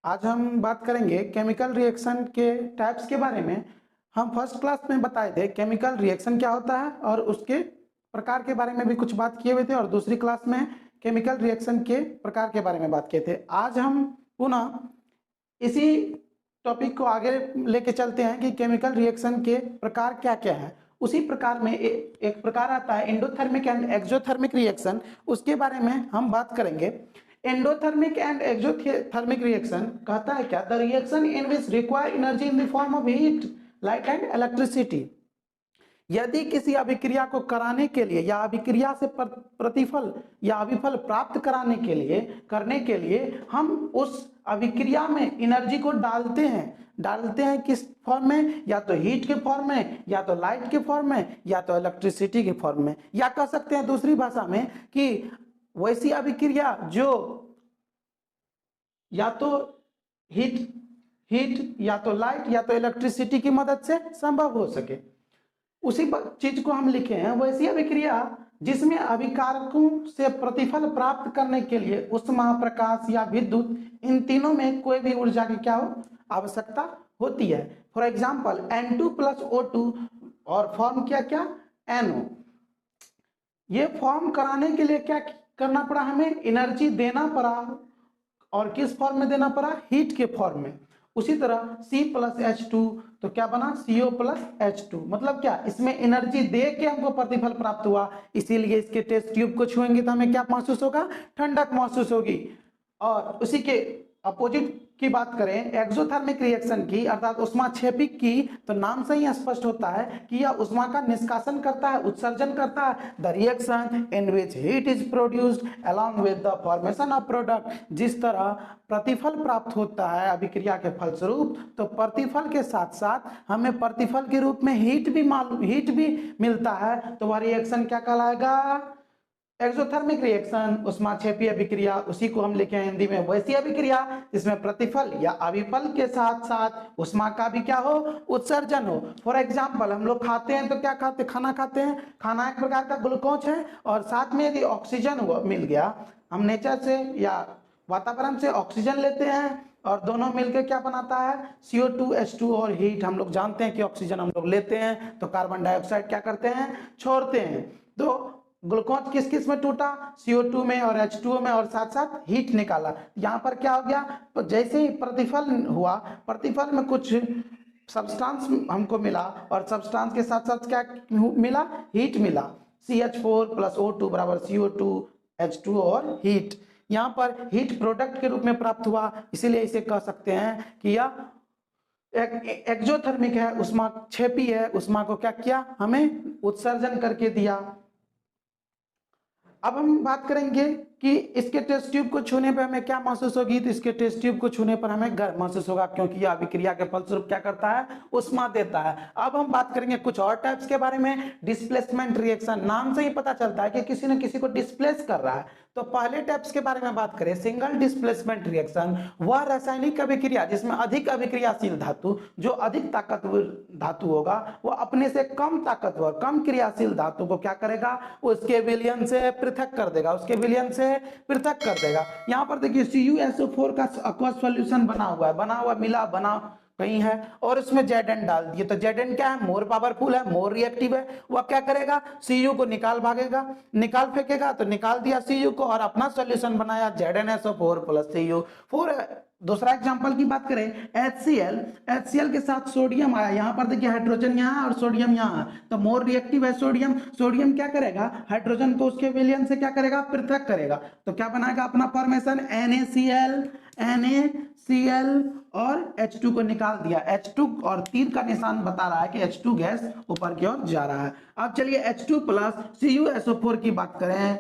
आज हम बात करेंगे केमिकल रिएक्शन के टाइप्स के बारे में। हम फर्स्ट क्लास में बताए थे केमिकल रिएक्शन क्या होता है और उसके प्रकार के बारे में भी कुछ बात किए हुए थे, और दूसरी क्लास में केमिकल रिएक्शन के प्रकार के बारे में बात किए थे। आज हम पुनः इसी टॉपिक को आगे लेके चलते हैं कि केमिकल रिएक्शन के प्रकार क्या क्या है। उसी प्रकार में एक प्रकार आता है एंडोथर्मिक एंड एक्सोथर्मिक रिएक्शन, उसके बारे में हम बात करेंगे। एंडोथर्मिक एंड एक्सोथर्मिक रिएक्शन कहता है क्या, the reaction in which require energy in the form of heat, light and electricity. यदि किसी अभिक्रिया को कराने के लिए या अभिक्रिया से प्रतिफल या अभिफल प्राप्त करने के लिए हम उस अभिक्रिया में एनर्जी को डालते हैं किस फॉर्म में, या तो हीट के फॉर्म में, या तो लाइट के फॉर्म में, या तो इलेक्ट्रिसिटी के फॉर्म में। या कह सकते हैं दूसरी भाषा में कि वैसी अभिक्रिया जो या तो हीट या तो लाइट या तो इलेक्ट्रिसिटी की मदद से संभव हो सके, उसी चीज को हम लिखे हैं। वैसी अभिक्रिया जिसमें अभिकारकों से प्रतिफल प्राप्त करने के लिए उष्मा, प्रकाश या विद्युत, इन तीनों में कोई भी ऊर्जा की क्या हो आवश्यकता होती है। For example N2 plus O2 और फॉर्म क्या क्या NO। ये फॉर्म कराने के लिए क्या करना पड़ा, हमें एनर्जी देना पड़ा, और किस फॉर्म में देना पड़ा, हीट के फॉर्म में। उसी तरह C प्लस H2 तो क्या बना, CO प्लस H2। मतलब क्या, इसमें एनर्जी दे के हमको प्रतिफल प्राप्त हुआ, इसीलिए इसके टेस्ट ट्यूब को छुएंगे तो हमें क्या महसूस होगा, ठंडक महसूस होगी। और उसी के अपोजिट की बात करें एक्सोथर्मिक रिएक्शन की, अर्थात उष्माक्षेपी की, तो नाम से ही स्पष्ट होता है कि यह उष्मा का निष्कासन करता है, उत्सर्जन करता है। The reaction in which heat is produced along with the formation of product. जिस तरह प्रतिफल प्राप्त होता है अभिक्रिया के फलस्वरूप, तो प्रतिफल के साथ साथ हमें प्रतिफल के रूप में हीट भी मिलता है, तो वह रिएक्शन क्या कहलाएगा, एक्सोथर्मिक रिएक्शन। उष्माक्षेपी अभिक्रिया, उसी को हम लिखे हैं हिंदी में वैसी अभिक्रिया जिसमें प्रतिफल या अभिफल के साथ साथ उष्मा का भी क्या हो, उत्सर्जन हो। फॉर एग्जाम्पल हम लोग खाते हैं तो क्या खाते, खाना खाते हैं, खाना एक प्रकार का ग्लूकोज है, और साथ में यदि ऑक्सीजन मिल गया, हम नेचर से या वातावरण से ऑक्सीजन लेते हैं, और दोनों मिलकर क्या बनाता है, CO2 H2 और हीट। हम लोग जानते हैं कि ऑक्सीजन हम लोग लेते हैं तो कार्बन डाइऑक्साइड क्या करते हैं, छोड़ते हैं। तो ग्लूकोज किस किस में टूटा, CO2 में और H2O में, और साथ साथ हीट निकाला। यहाँ पर क्या हो गया, तो जैसे ही प्रतिफल हुआ, प्रतिफल में कुछ सब्सटेंस हमको मिला, और सब्सटेंस के साथ साथ क्या मिला, हीट मिला। CH4 प्लस O2 बराबर CO2 H2O और हीट। यहाँ पर हीट प्रोडक्ट के रूप में प्राप्त हुआ, इसीलिए इसे कह सकते हैं कि यह एक्सोथर्मिक है, उष्माक्षेपी है। उष्मा को क्या किया, हमें उत्सर्जन करके दिया। अब हम बात करेंगे कि इसके टेस्ट ट्यूब को छूने पर हमें क्या महसूस होगी, तो इसके टेस्ट ट्यूब को छूने पर हमें गर्म महसूस होगा, क्योंकि यह अभिक्रिया के फलस्वरूप क्या करता है, उष्मा देता है। अब हम बात करेंगे कुछ और टाइप्स के बारे में। डिस्प्लेसमेंट रिएक्शन, नाम से ही पता चलता है कि किसी न किसी को डिस्प्लेस कर रहा है। तो पहले टाइप्स के बारे में बात करें, सिंगल डिस्प्लेसमेंट रिएक्शन, वह रासायनिक अभिक्रिया जिसमें अधिक अभिक्रियाशील धातु, जो अधिक ताकतवर धातु होगा, वो अपने से कम ताकतवर, कम क्रियाशील धातु को क्या करेगा, उसके विलयन से पृथक कर देगा, उसके विलयन से पृथक कर देगा। यहाँ पर देखिए CuSO4 का aqueous सॉल्यूशन बना हुआ मिला बना कहीं है, और उसमें Zn डाल दिए। तो Zn क्या है, मोर पावरफुल है, मोर रिएक्टिव है। वह क्या करेगा, Cu को निकाल फेंकेगा, तो निकाल दिया Cu को, और अपना सॉल्यूशन बनाया ZnSO4 प्लस Cu4। दूसरा एग्जांपल की बात करें HCl के साथ सोडियम आया। यहाँ पर देखिए हाइड्रोजन यहाँ है और सोडियम यहाँ है, तो मोर रिएक्टिव है सोडियम क्या करेगा, हाइड्रोजन को उसके विलयन से क्या करेगा, पृथक करेगा। तो क्या बनाएगा, अपना फॉर्मेशन NaCl और H2 को निकाल दिया। H2 और तीर का निशान बता रहा है कि H2 गैस ऊपर की ओर जा रहा है। अब चलिए H2 प्लस CuSO4 की बात करें,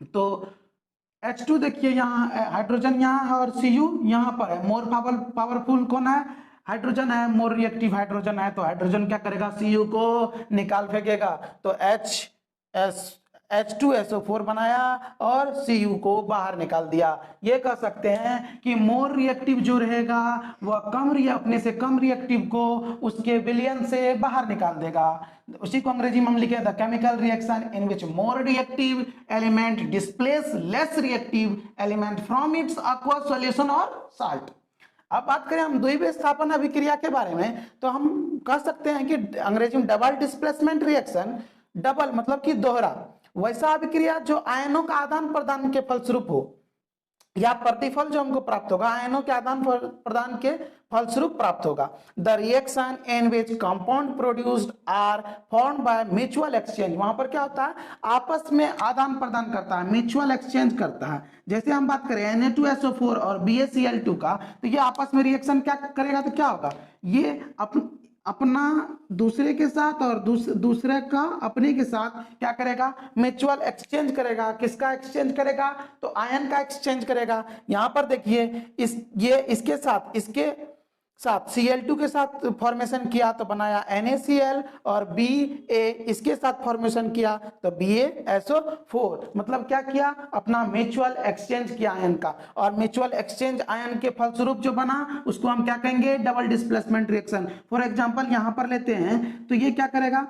तो H2 देखिए यहाँ हाइड्रोजन यहाँ है और Cu यहाँ पर है। मोर पावरफुल कौन है, हाइड्रोजन है, मोर रिएक्टिव हाइड्रोजन है। तो हाइड्रोजन क्या करेगा, Cu को निकाल फेंकेगा, तो H2SO4 बनाया और Cu को बाहर निकाल दिया। ये कह सकते हैं कि मोर रिएक्टिव जो रहेगा वह अपने से कम रिएक्टिव को उसके विलयन से बाहर निकाल देगा। उसी को अंग्रेजी में हम लिखे the chemical reaction in which more reactive element displace less reactive element from its aqueous solution और साल्ट। अब बात करें हम द्वितीय स्थापन अभिक्रिया के बारे में, तो हम कह सकते हैं कि अंग्रेजी में डबल डिस्प्लेसमेंट रिएक्शन, डबल मतलब कि दोहरा, वैसा अभिक्रिया जो आयनों का आदान प्रदान के फलस्वरूप हो, या प्रतिफल जो हमको प्राप्त होगा आयनों के आदान प्रदान के फलस्वरूप प्राप्त होगा। The reaction in which compound produced are formed by mutual exchange, वहां पर क्या होता है, आपस में आदान प्रदान करता है, म्यूचुअल एक्सचेंज करता है। जैसे हम बात करें Na2SO4 और BaCl2 का, तो ये आपस में रिएक्शन क्या करेगा, तो क्या होगा, ये अपना दूसरे के साथ और दूसरे का अपने के साथ क्या करेगा, म्यूचुअल एक्सचेंज करेगा। किसका एक्सचेंज करेगा, तो आयन का एक्सचेंज करेगा। यहां पर देखिए इसके साथ Cl2 के साथ फॉर्मेशन किया तो बनाया NaCl, और Ba इसके साथ फॉर्मेशन किया तो BaSO4, मतलब क्या किया, अपना म्यूचुअल एक्सचेंज किया आयन का, और म्यूचुअल एक्सचेंज आयन के फलस्वरूप जो बना उसको हम क्या कहेंगे, double displacement reaction. For example यहां पर लेते हैं तो ये क्या करेगा,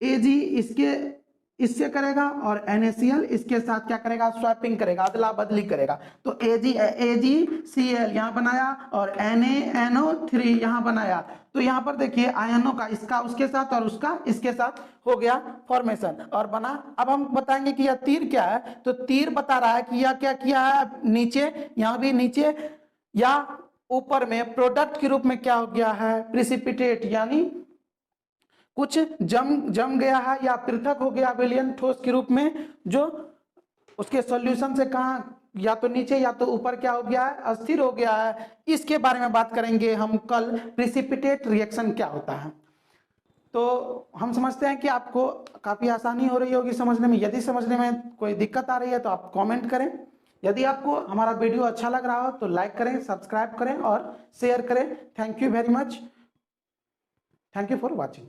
Ag इससे करेगा और NaCl इसके साथ क्या करेगा, स्वैपिंग करेगा, अदला बदली करेगा। तो AgCl यहां बनाया और NaNO3 यहां बनाया। तो यहां पर देखिए आयनों का इसका उसके साथ और उसका इसके साथ हो गया फॉर्मेशन और बना। अब हम बताएंगे कि यह तीर क्या है, तो तीर बता रहा है कि यह क्या किया है, नीचे, यहां भी नीचे या ऊपर में प्रोडक्ट के रूप में क्या हो गया है, प्रिसिपिटेट, यानी कुछ जम गया है या पृथक हो गया विलयन ठोस के रूप में, जो उसके सॉल्यूशन से कहा या तो नीचे या तो ऊपर क्या हो गया है, अस्थिर हो गया है। इसके बारे में बात करेंगे हम कल, प्रिसिपिटेट रिएक्शन क्या होता है। तो हम समझते हैं कि आपको काफी आसानी हो रही होगी समझने में। यदि समझने में कोई दिक्कत आ रही है तो आप कमेंट करें। यदि आपको हमारा वीडियो अच्छा लग रहा हो तो लाइक करें, सब्सक्राइब करें और शेयर करें। Thank you very much, thank you for watching.